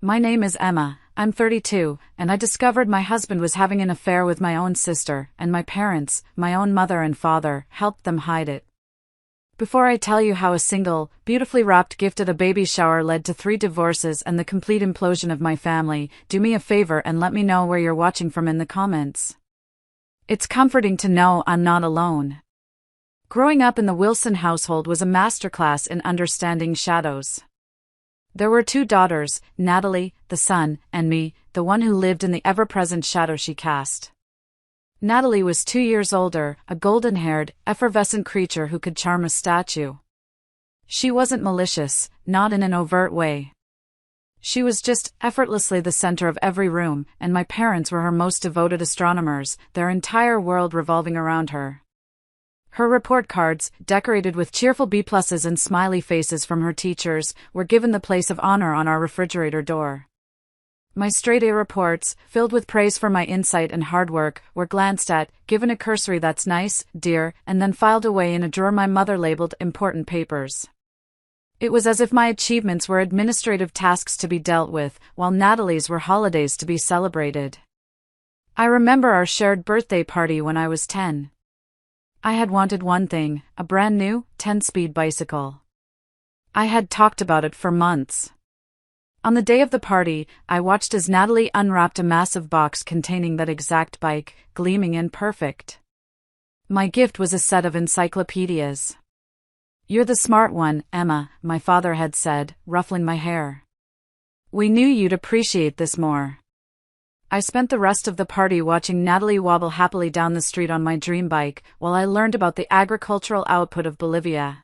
My name is Emma, I'm 32, and I discovered my husband was having an affair with my own sister, and my parents, my own mother and father, helped them hide it. Before I tell you how a single, beautifully wrapped gift at a baby shower led to 3 divorces and the complete implosion of my family, do me a favor and let me know where you're watching from in the comments. It's comforting to know I'm not alone. Growing up in the Wilson household was a masterclass in understanding shadows. There were 2 daughters, Natalie, the sun, and me, the one who lived in the ever-present shadow she cast. Natalie was 2 years older, a golden-haired, effervescent creature who could charm a statue. She wasn't malicious, not in an overt way. She was just effortlessly the center of every room, and my parents were her most devoted astronomers, their entire world revolving around her. Her report cards, decorated with cheerful B+s and smiley faces from her teachers, were given the place of honor on our refrigerator door. My straight-A reports, filled with praise for my insight and hard work, were glanced at, given a cursory "that's nice, dear," and then filed away in a drawer my mother labeled "important papers." It was as if my achievements were administrative tasks to be dealt with, while Natalie's were holidays to be celebrated. I remember our shared birthday party when I was 10. I had wanted one thing, a brand new, 10-speed bicycle. I had talked about it for months. On the day of the party, I watched as Natalie unwrapped a massive box containing that exact bike, gleaming and perfect. My gift was a set of encyclopedias. "You're the smart one, Emma," my father had said, ruffling my hair. "We knew you'd appreciate this more." I spent the rest of the party watching Natalie wobble happily down the street on my dream bike, while I learned about the agricultural output of Bolivia.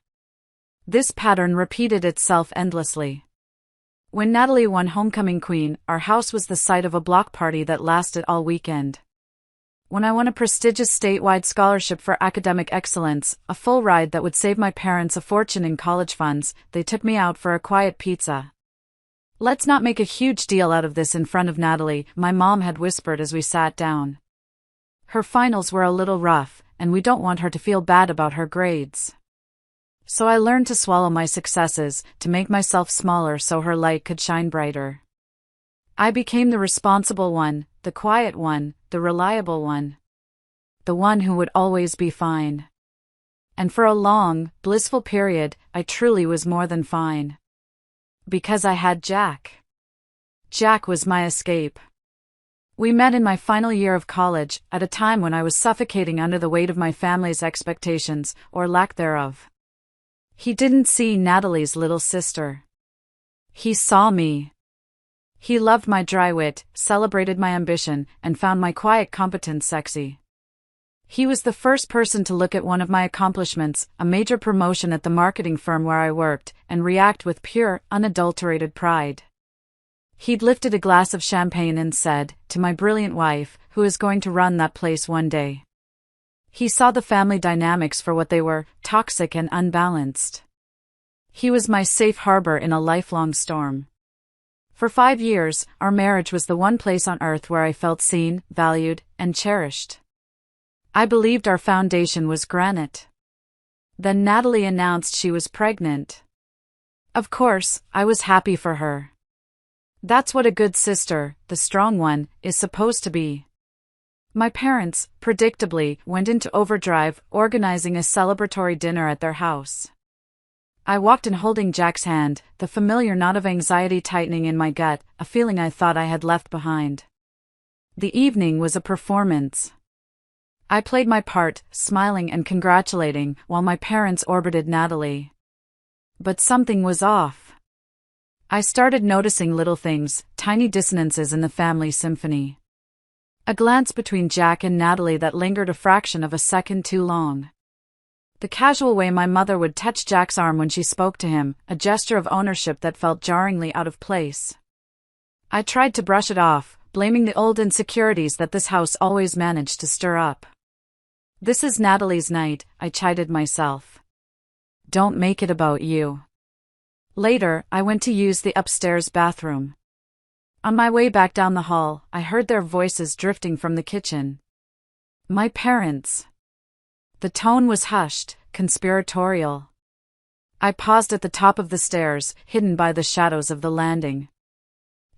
This pattern repeated itself endlessly. When Natalie won Homecoming Queen, our house was the site of a block party that lasted all weekend. When I won a prestigious statewide scholarship for academic excellence, a full ride that would save my parents a fortune in college funds, they took me out for a quiet pizza. "Let's not make a huge deal out of this in front of Natalie," my mom had whispered as we sat down. "Her finals were a little rough, and we don't want her to feel bad about her grades." So I learned to swallow my successes, to make myself smaller so her light could shine brighter. I became the responsible one, the quiet one, the reliable one. The one who would always be fine. And for a long, blissful period, I truly was more than fine. Because I had Jack. Jack was my escape. We met in my final year of college, at a time when I was suffocating under the weight of my family's expectations, or lack thereof. He didn't see Natalie's little sister. He saw me. He loved my dry wit, celebrated my ambition, and found my quiet competence sexy. He was the first person to look at one of my accomplishments, a major promotion at the marketing firm where I worked, and react with pure, unadulterated pride. He'd lifted a glass of champagne and said, "To my brilliant wife, who is going to run that place one day." He saw the family dynamics for what they were, toxic and unbalanced. He was my safe harbor in a lifelong storm. For 5 years, our marriage was the one place on earth where I felt seen, valued, and cherished. I believed our foundation was granite. Then Natalie announced she was pregnant. Of course, I was happy for her. That's what a good sister, the strong one, is supposed to be. My parents, predictably, went into overdrive, organizing a celebratory dinner at their house. I walked in holding Jack's hand, the familiar knot of anxiety tightening in my gut, a feeling I thought I had left behind. The evening was a performance. I played my part, smiling and congratulating, while my parents orbited Natalie. But something was off. I started noticing little things, tiny dissonances in the family symphony. A glance between Jack and Natalie that lingered a fraction of a second too long. The casual way my mother would touch Jack's arm when she spoke to him, a gesture of ownership that felt jarringly out of place. I tried to brush it off, blaming the old insecurities that this house always managed to stir up. "This is Natalie's night," I chided myself. "Don't make it about you." Later, I went to use the upstairs bathroom. On my way back down the hall, I heard their voices drifting from the kitchen. My parents. The tone was hushed, conspiratorial. I paused at the top of the stairs, hidden by the shadows of the landing.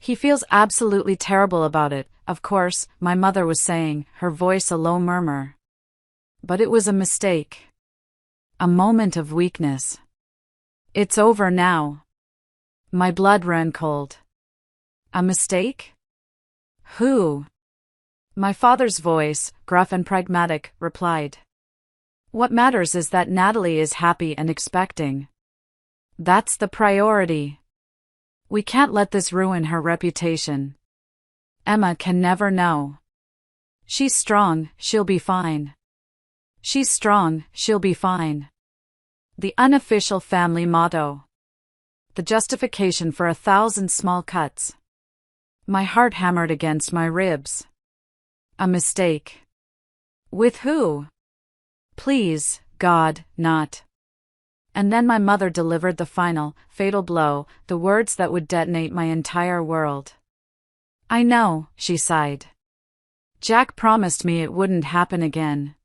He feels absolutely terrible about it, of course, my mother was saying, her voice a low murmur. But it was a mistake. A moment of weakness. It's over now. My blood ran cold. A mistake? Who? My father's voice, gruff and pragmatic, replied. What matters is that Natalie is happy and expecting. That's the priority. We can't let this ruin her reputation. Emma can never know. She's strong, she'll be fine. She's strong, she'll be fine. The unofficial family motto. The justification for 1,000 small cuts. My heart hammered against my ribs. A mistake. With who? Please, God, not. And then my mother delivered the final, fatal blow, the words that would detonate my entire world. I know, she sighed. Jack promised me it wouldn't happen again.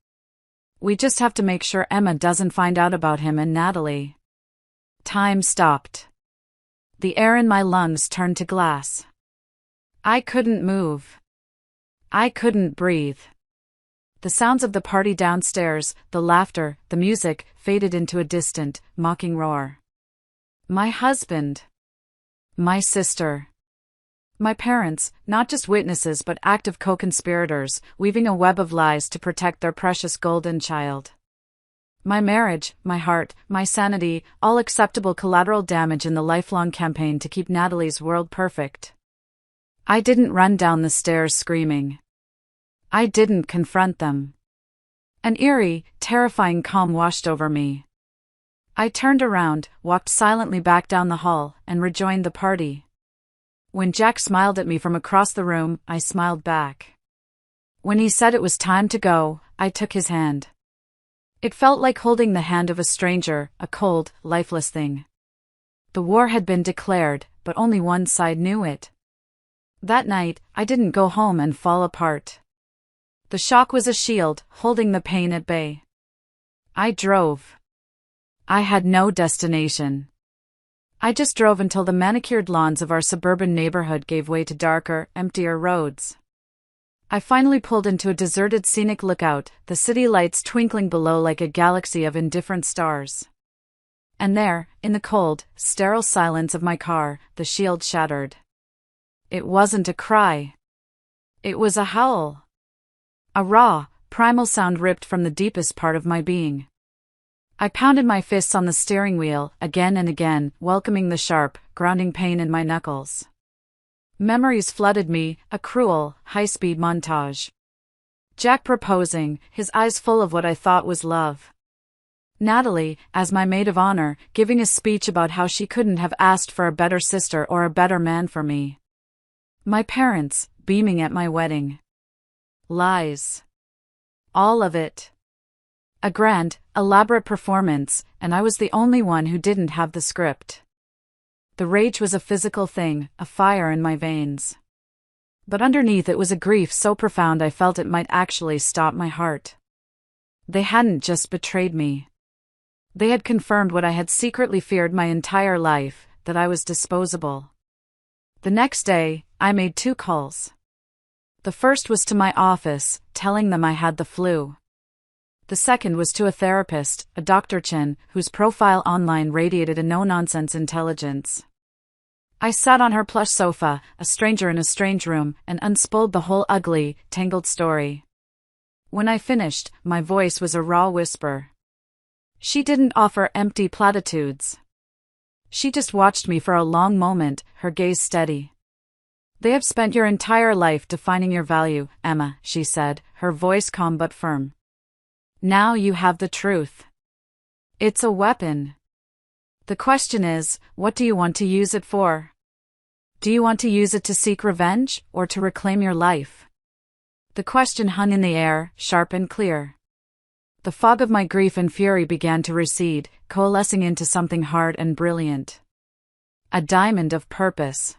We just have to make sure Emma doesn't find out about him and Natalie. Time stopped. The air in my lungs turned to glass. I couldn't move. I couldn't breathe. The sounds of the party downstairs, the laughter, the music, faded into a distant, mocking roar. My husband. My sister. My parents, not just witnesses but active co-conspirators, weaving a web of lies to protect their precious golden child. My marriage, my heart, my sanity, all acceptable collateral damage in the lifelong campaign to keep Natalie's world perfect. I didn't run down the stairs screaming. I didn't confront them. An eerie, terrifying calm washed over me. I turned around, walked silently back down the hall, and rejoined the party. When Jack smiled at me from across the room, I smiled back. When he said it was time to go, I took his hand. It felt like holding the hand of a stranger, a cold, lifeless thing. The war had been declared, but only one side knew it. That night, I didn't go home and fall apart. The shock was a shield, holding the pain at bay. I drove. I had no destination. I just drove until the manicured lawns of our suburban neighborhood gave way to darker, emptier roads. I finally pulled into a deserted scenic lookout, the city lights twinkling below like a galaxy of indifferent stars. And there, in the cold, sterile silence of my car, the shield shattered. It wasn't a cry. It was a howl. A raw, primal sound ripped from the deepest part of my being. I pounded my fists on the steering wheel, again and again, welcoming the sharp, grounding pain in my knuckles. Memories flooded me, a cruel, high-speed montage. Jack proposing, his eyes full of what I thought was love. Natalie, as my maid of honor, giving a speech about how she couldn't have asked for a better sister or a better man for me. My parents, beaming at my wedding. Lies. All of it. A grand, elaborate performance, and I was the only one who didn't have the script. The rage was a physical thing, a fire in my veins. But underneath it was a grief so profound I felt it might actually stop my heart. They hadn't just betrayed me. They had confirmed what I had secretly feared my entire life, that I was disposable. The next day, I made 2 calls. The first was to my office, telling them I had the flu. The second was to a therapist, a Dr. Chen, whose profile online radiated a no-nonsense intelligence. I sat on her plush sofa, a stranger in a strange room, and unspooled the whole ugly, tangled story. When I finished, my voice was a raw whisper. She didn't offer empty platitudes. She just watched me for a long moment, her gaze steady. They have spent your entire life defining your value, Emma, she said, her voice calm but firm. Now you have the truth. It's a weapon. The question is, what do you want to use it for? Do you want to use it to seek revenge, or to reclaim your life? The question hung in the air, sharp and clear. The fog of my grief and fury began to recede, coalescing into something hard and brilliant. A diamond of purpose.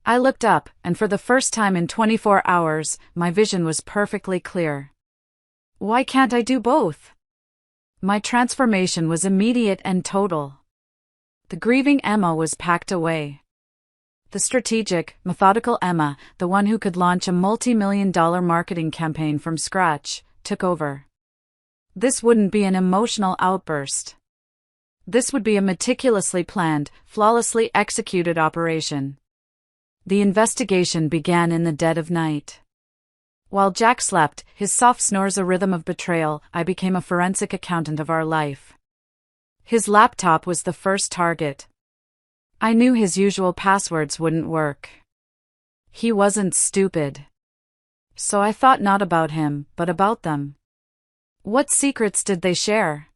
I looked up, and for the first time in 24 hours, my vision was perfectly clear. Why can't I do both? My transformation was immediate and total. The grieving Emma was packed away. The strategic, methodical Emma, the one who could launch a multi-million-dollar marketing campaign from scratch, took over. This wouldn't be an emotional outburst. This would be a meticulously planned, flawlessly executed operation. The investigation began in the dead of night. While Jack slept, his soft snores a rhythm of betrayal, I became a forensic accountant of our life. His laptop was the first target. I knew his usual passwords wouldn't work. He wasn't stupid. So I thought not about him, but about them. What secrets did they share?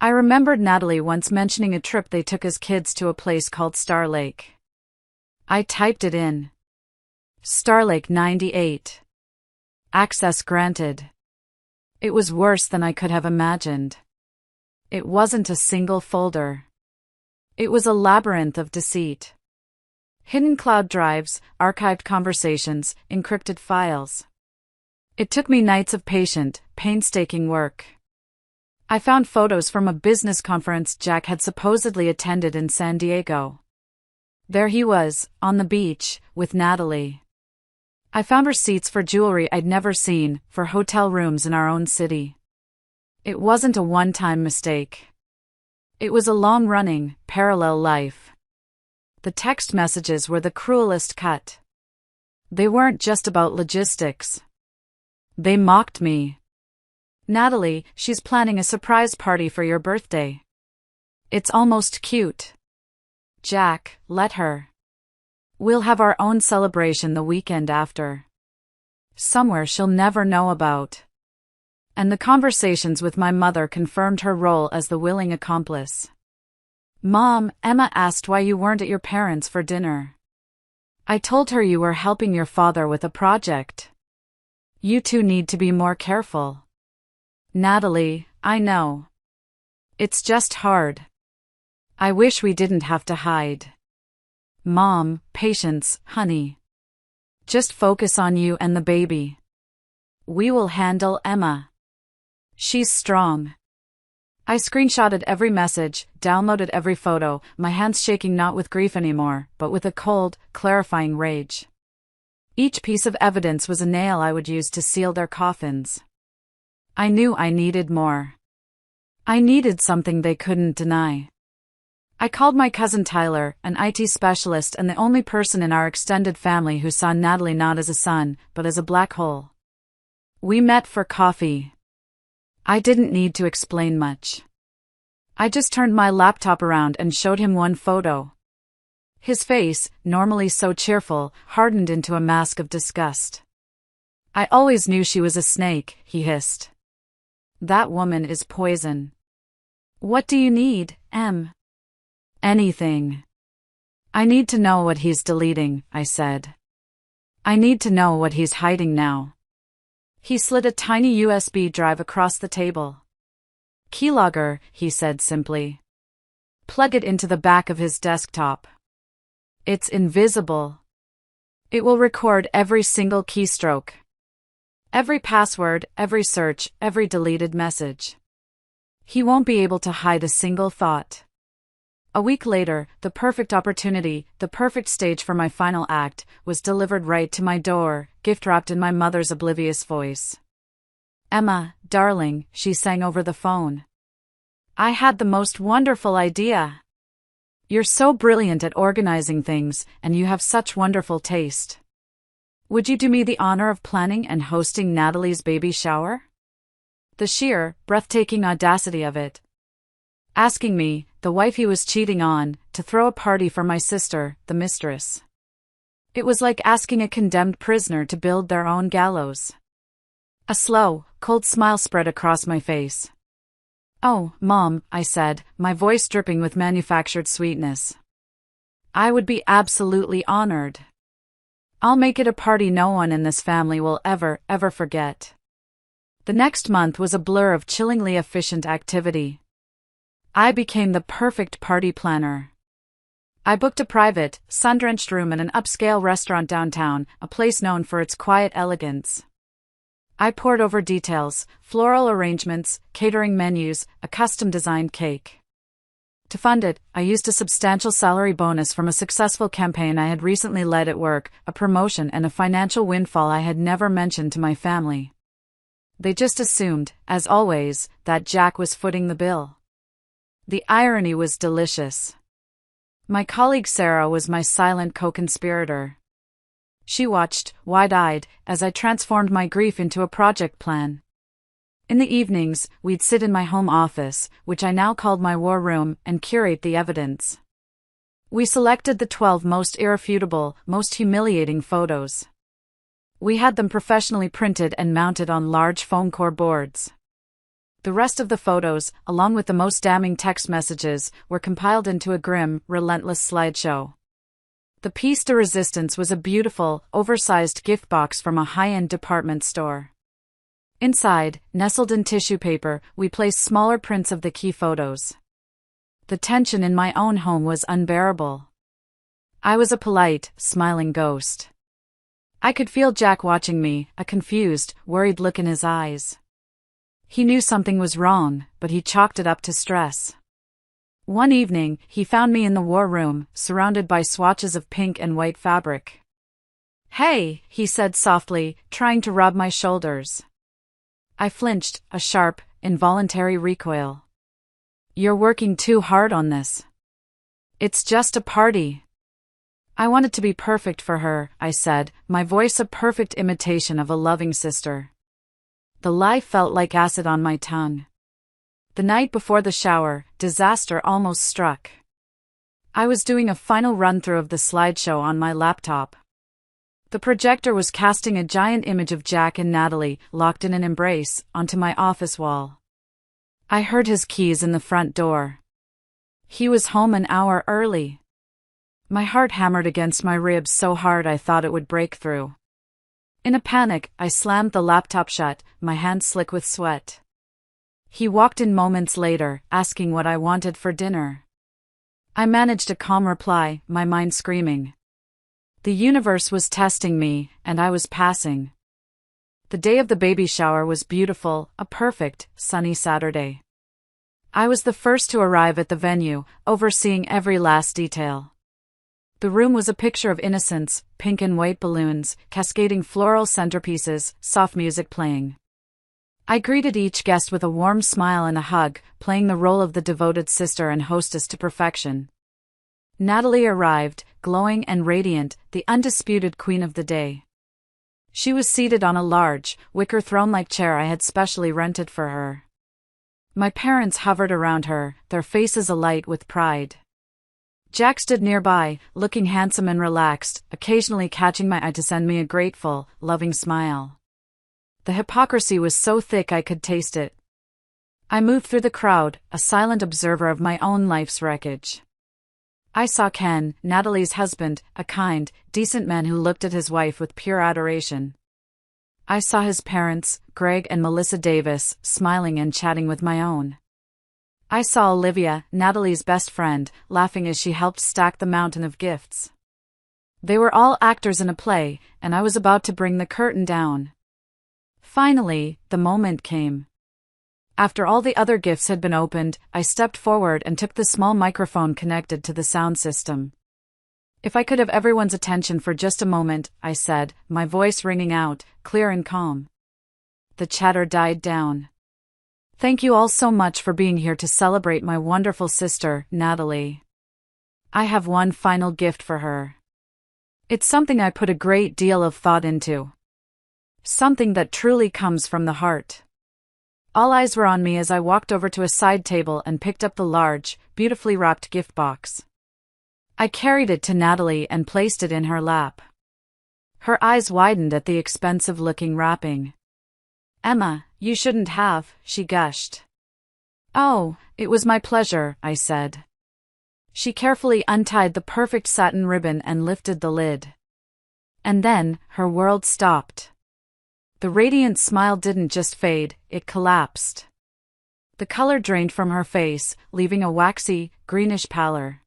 I remembered Natalie once mentioning a trip they took as kids to a place called Star Lake. I typed it in. Star Lake 98. Access granted. It was worse than I could have imagined. It wasn't a single folder. It was a labyrinth of deceit. Hidden cloud drives, archived conversations, encrypted files. It took me nights of patient, painstaking work. I found photos from a business conference Jack had supposedly attended in San Diego. There he was, on the beach, with Natalie. I found receipts for jewelry I'd never seen, for hotel rooms in our own city. It wasn't a one-time mistake. It was a long-running, parallel life. The text messages were the cruelest cut. They weren't just about logistics. They mocked me. Natalie, she's planning a surprise party for your birthday. It's almost cute. Jack, let her. We'll have our own celebration the weekend after. Somewhere she'll never know about. And the conversations with my mother confirmed her role as the willing accomplice. Mom, Emma asked why you weren't at your parents' for dinner. I told her you were helping your father with a project. You two need to be more careful. Natalie, I know. It's just hard. I wish we didn't have to hide. Mom, patience, honey. Just focus on you and the baby. We will handle Emma. She's strong. I screenshotted every message, downloaded every photo, my hands shaking not with grief anymore, but with a cold, clarifying rage. Each piece of evidence was a nail I would use to seal their coffins. I knew I needed more. I needed something they couldn't deny. I called my cousin Tyler, an IT specialist and the only person in our extended family who saw Natalie not as a son, but as a black hole. We met for coffee. I didn't need to explain much. I just turned my laptop around and showed him one photo. His face, normally so cheerful, hardened into a mask of disgust. I always knew she was a snake, he hissed. That woman is poison. What do you need, Em? Anything. I need to know what he's deleting, I said. I need to know what he's hiding now. He slid a tiny USB drive across the table. Keylogger, he said simply. Plug it into the back of his desktop. It's invisible. It will record every single keystroke. Every password, every search, every deleted message. He won't be able to hide a single thought. A week later, the perfect opportunity, the perfect stage for my final act, was delivered right to my door, gift-wrapped in my mother's oblivious voice. Emma, darling, she sang over the phone. I had the most wonderful idea. You're so brilliant at organizing things, and you have such wonderful taste. Would you do me the honor of planning and hosting Natalie's baby shower? The sheer, breathtaking audacity of it. Asking me, the wife he was cheating on, to throw a party for my sister, the mistress. It was like asking a condemned prisoner to build their own gallows. A slow, cold smile spread across my face. Oh, Mom, I said, my voice dripping with manufactured sweetness. I would be absolutely honored. I'll make it a party no one in this family will ever forget. The next month was a blur of chillingly efficient activity. I became the perfect party planner. I booked a private, sun-drenched room in an upscale restaurant downtown, a place known for its quiet elegance. I pored over details, floral arrangements, catering menus, a custom-designed cake. To fund it, I used a substantial salary bonus from a successful campaign I had recently led at work, a promotion and a financial windfall I had never mentioned to my family. They just assumed, as always, that Jack was footing the bill. The irony was delicious. My colleague Sarah was my silent co-conspirator. She watched, wide-eyed, as I transformed my grief into a project plan. In the evenings, we'd sit in my home office, which I now called my war room, and curate the evidence. We selected the 12 most irrefutable, most humiliating photos. We had them professionally printed and mounted on large foam core boards. The rest of the photos, along with the most damning text messages, were compiled into a grim, relentless slideshow. The piece de resistance was a beautiful, oversized gift box from a high-end department store. Inside, nestled in tissue paper, we placed smaller prints of the key photos. The tension in my own home was unbearable. I was a polite, smiling ghost. I could feel Jack watching me, a confused, worried look in his eyes. He knew something was wrong, but he chalked it up to stress. One evening, he found me in the war room, surrounded by swatches of pink and white fabric. "Hey," he said softly, trying to rub my shoulders. I flinched, a sharp, involuntary recoil. "You're working too hard on this. It's just a party." I wanted to be perfect for her, I said, my voice a perfect imitation of a loving sister. The lie felt like acid on my tongue. The night before the shower, disaster almost struck. I was doing a final run-through of the slideshow on my laptop. The projector was casting a giant image of Jack and Natalie, locked in an embrace, onto my office wall. I heard his keys in the front door. He was home an hour early. My heart hammered against my ribs so hard I thought it would break through. In a panic, I slammed the laptop shut, my hands slick with sweat. He walked in moments later, asking what I wanted for dinner. I managed a calm reply, my mind screaming. The universe was testing me, and I was passing. The day of the baby shower was beautiful, a perfect, sunny Saturday. I was the first to arrive at the venue, overseeing every last detail. The room was a picture of innocence, pink and white balloons, cascading floral centerpieces, soft music playing. I greeted each guest with a warm smile and a hug, playing the role of the devoted sister and hostess to perfection. Natalie arrived, glowing and radiant, the undisputed queen of the day. She was seated on a large, wicker throne-like chair I had specially rented for her. My parents hovered around her, their faces alight with pride. Jack stood nearby, looking handsome and relaxed, occasionally catching my eye to send me a grateful, loving smile. The hypocrisy was so thick I could taste it. I moved through the crowd, a silent observer of my own life's wreckage. I saw Ken, Natalie's husband, a kind, decent man who looked at his wife with pure adoration. I saw his parents, Greg and Melissa Davis, smiling and chatting with my own. I saw Olivia, Natalie's best friend, laughing as she helped stack the mountain of gifts. They were all actors in a play, and I was about to bring the curtain down. Finally, the moment came. After all the other gifts had been opened, I stepped forward and took the small microphone connected to the sound system. "If I could have everyone's attention for just a moment," I said, my voice ringing out, clear and calm. The chatter died down. "Thank you all so much for being here to celebrate my wonderful sister, Natalie. I have one final gift for her. It's something I put a great deal of thought into. Something that truly comes from the heart." All eyes were on me as I walked over to a side table and picked up the large, beautifully wrapped gift box. I carried it to Natalie and placed it in her lap. Her eyes widened at the expensive-looking wrapping. "Emma, you shouldn't have," she gushed. "Oh, it was my pleasure," I said. She carefully untied the perfect satin ribbon and lifted the lid. And then, her world stopped. The radiant smile didn't just fade, it collapsed. The color drained from her face, leaving a waxy, greenish pallor.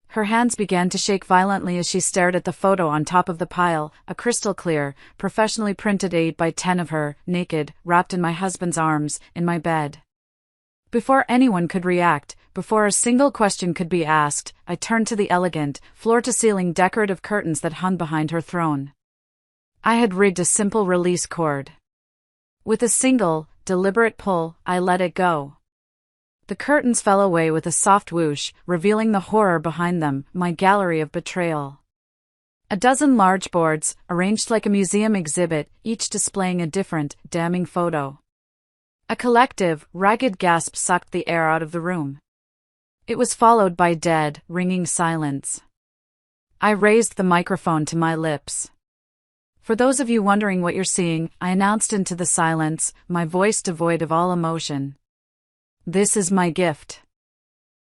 Her hands began to shake violently as she stared at the photo on top of the pile, a crystal-clear, professionally printed 8 by 10 of her, naked, wrapped in my husband's arms, in my bed. Before anyone could react, before a single question could be asked, I turned to the elegant, floor-to-ceiling decorative curtains that hung behind her throne. I had rigged a simple release cord. With a single, deliberate pull, I let it go. The curtains fell away with a soft whoosh, revealing the horror behind them, my gallery of betrayal. A dozen large boards, arranged like a museum exhibit, each displaying a different, damning photo. A collective, ragged gasp sucked the air out of the room. It was followed by dead, ringing silence. I raised the microphone to my lips. For those of you wondering what you're seeing, I announced into the silence, my voice devoid of all emotion. This is my gift.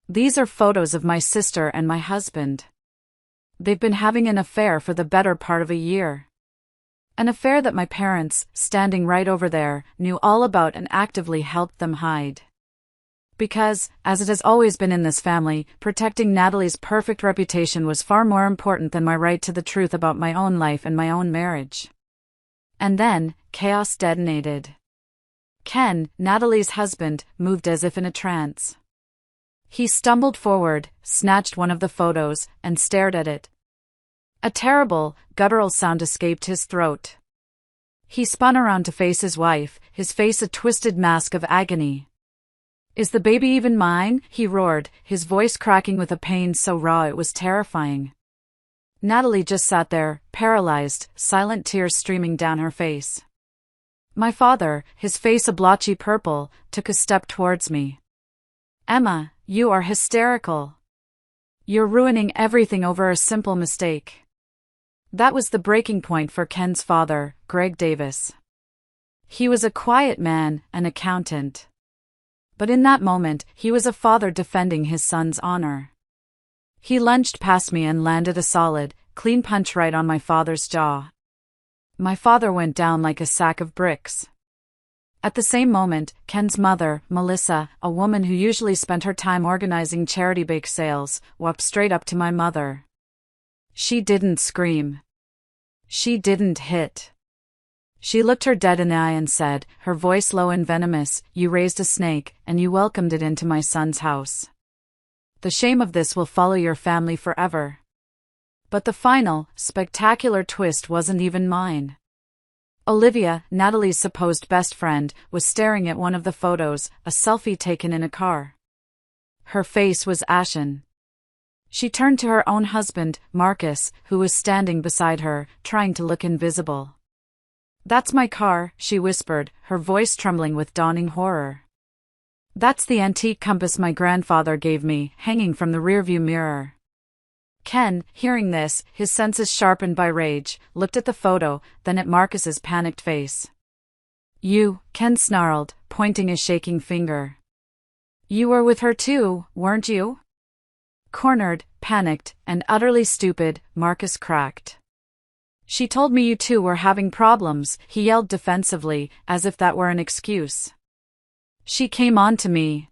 These are photos of my sister and my husband. They've been having an affair for the better part of a year. An affair that my parents, standing right over there, knew all about and actively helped them hide. Because, as it has always been in this family, protecting Natalie's perfect reputation was far more important than my right to the truth about my own life and my own marriage. And then, chaos detonated. Ken, Natalie's husband, moved as if in a trance. He stumbled forward, snatched one of the photos, and stared at it. A terrible, guttural sound escaped his throat. He spun around to face his wife, his face a twisted mask of agony. "Is the baby even mine?" he roared, his voice cracking with a pain so raw it was terrifying. Natalie just sat there, paralyzed, silent tears streaming down her face. My father, his face a blotchy purple, took a step towards me. "Emma, you are hysterical. You're ruining everything over a simple mistake." That was the breaking point for Ken's father, Greg Davis. He was a quiet man, an accountant. But in that moment, he was a father defending his son's honor. He lunged past me and landed a solid, clean punch right on my father's jaw. My father went down like a sack of bricks. At the same moment, Ken's mother, Melissa, a woman who usually spent her time organizing charity bake sales, walked straight up to my mother. She didn't scream. She didn't hit. She looked her dead in the eye and said, her voice low and venomous, "You raised a snake, and you welcomed it into my son's house. The shame of this will follow your family forever." But the final, spectacular twist wasn't even mine. Olivia, Natalie's supposed best friend, was staring at one of the photos, a selfie taken in a car. Her face was ashen. She turned to her own husband, Marcus, who was standing beside her, trying to look invisible. "That's my car," she whispered, her voice trembling with dawning horror. "That's the antique compass my grandfather gave me, hanging from the rearview mirror." Ken, hearing this, his senses sharpened by rage, looked at the photo, then at Marcus's panicked face. "You," Ken snarled, pointing a shaking finger. "You were with her too, weren't you?" Cornered, panicked, and utterly stupid, Marcus cracked. "She told me you two were having problems," he yelled defensively, as if that were an excuse. "She came on to me.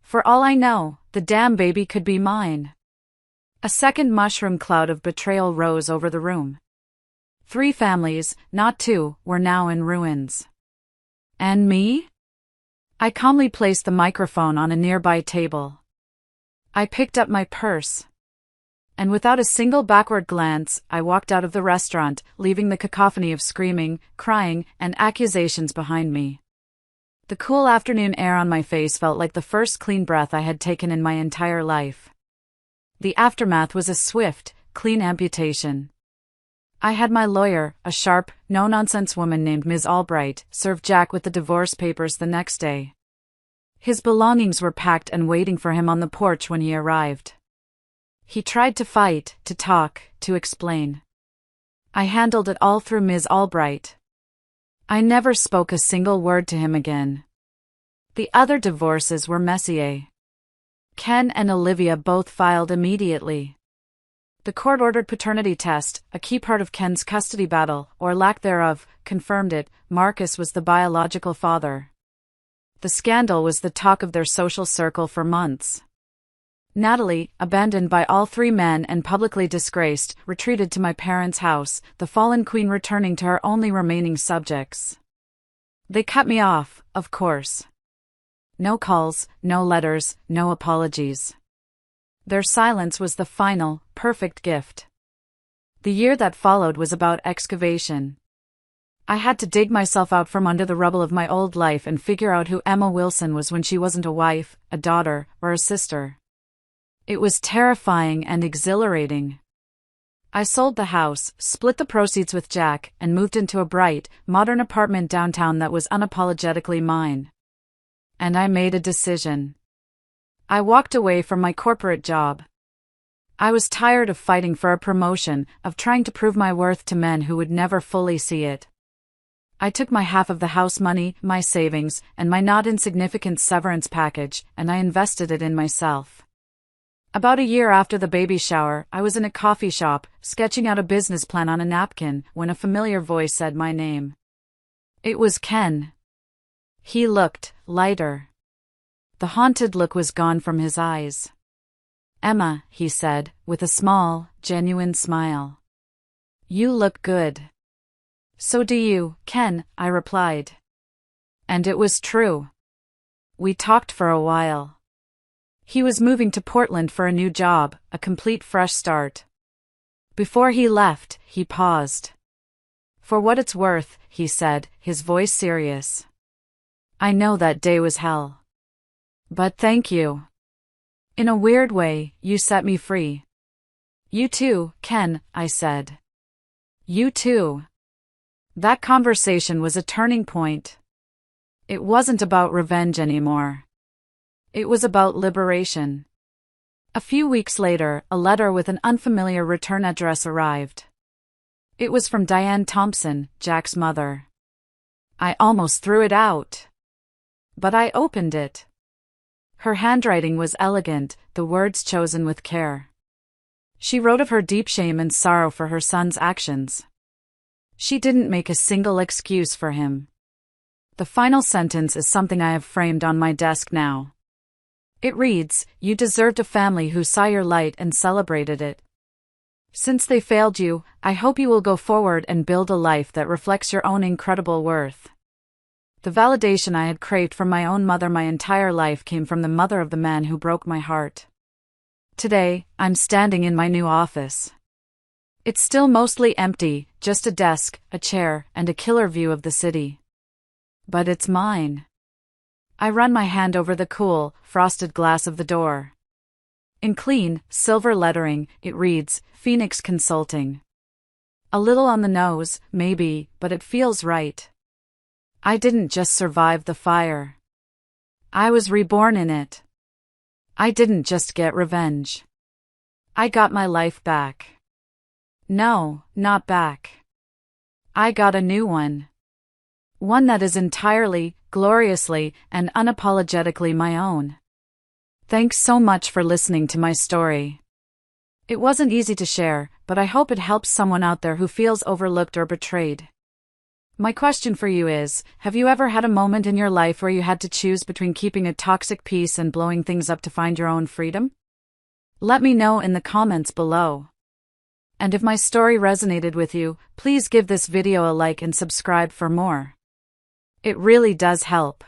For all I know, the damn baby could be mine." A second mushroom cloud of betrayal rose over the room. 3 families, not 2, were now in ruins. And me? I calmly placed the microphone on a nearby table. I picked up my purse. And without a single backward glance, I walked out of the restaurant, leaving the cacophony of screaming, crying, and accusations behind me. The cool afternoon air on my face felt like the first clean breath I had taken in my entire life. The aftermath was a swift, clean amputation. I had my lawyer, a sharp, no-nonsense woman named Ms. Albright, serve Jack with the divorce papers the next day. His belongings were packed and waiting for him on the porch when he arrived. He tried to fight, to talk, to explain. I handled it all through Ms. Albright. I never spoke a single word to him again. The other divorces were messier. Ken and Olivia both filed immediately. The court-ordered paternity test, a key part of Ken's custody battle, or lack thereof, confirmed it. Marcus was the biological father. The scandal was the talk of their social circle for months. Natalie, abandoned by all 3 men and publicly disgraced, retreated to my parents' house, the fallen queen returning to her only remaining subjects. They cut me off, of course. No calls, no letters, no apologies. Their silence was the final, perfect gift. The year that followed was about excavation. I had to dig myself out from under the rubble of my old life and figure out who Emma Wilson was when she wasn't a wife, a daughter, or a sister. It was terrifying and exhilarating. I sold the house, split the proceeds with Jack, and moved into a bright, modern apartment downtown that was unapologetically mine. And I made a decision. I walked away from my corporate job. I was tired of fighting for a promotion, of trying to prove my worth to men who would never fully see it. I took my half of the house money, my savings, and my not insignificant severance package, and I invested it in myself. About a year after the baby shower, I was in a coffee shop, sketching out a business plan on a napkin, when a familiar voice said my name. It was Ken. He looked lighter. The haunted look was gone from his eyes. "Emma," he said, with a small, genuine smile. "You look good." "So do you, Ken," I replied. And it was true. We talked for a while. He was moving to Portland for a new job, a complete fresh start. Before he left, he paused. "For what it's worth," he said, his voice serious. "I know that day was hell. But thank you. In a weird way, you set me free." "You too, Ken," I said. "You too." That conversation was a turning point. It wasn't about revenge anymore. It was about liberation. A few weeks later, a letter with an unfamiliar return address arrived. It was from Diane Thompson, Jack's mother. I almost threw it out. But I opened it. Her handwriting was elegant, the words chosen with care. She wrote of her deep shame and sorrow for her son's actions. She didn't make a single excuse for him. The final sentence is something I have framed on my desk now. It reads, "You deserved a family who saw your light and celebrated it. Since they failed you, I hope you will go forward and build a life that reflects your own incredible worth." The validation I had craved from my own mother my entire life came from the mother of the man who broke my heart. Today, I'm standing in my new office. It's still mostly empty, just a desk, a chair, and a killer view of the city. But it's mine. I run my hand over the cool, frosted glass of the door. In clean, silver lettering, it reads, Phoenix Consulting. A little on the nose, maybe, but it feels right. I didn't just survive the fire. I was reborn in it. I didn't just get revenge. I got my life back. No, not back. I got a new one. One that is entirely, gloriously, and unapologetically my own. Thanks so much for listening to my story. It wasn't easy to share, but I hope it helps someone out there who feels overlooked or betrayed. My question for you is, have you ever had a moment in your life where you had to choose between keeping a toxic peace and blowing things up to find your own freedom? Let me know in the comments below. And if my story resonated with you, please give this video a like and subscribe for more. It really does help.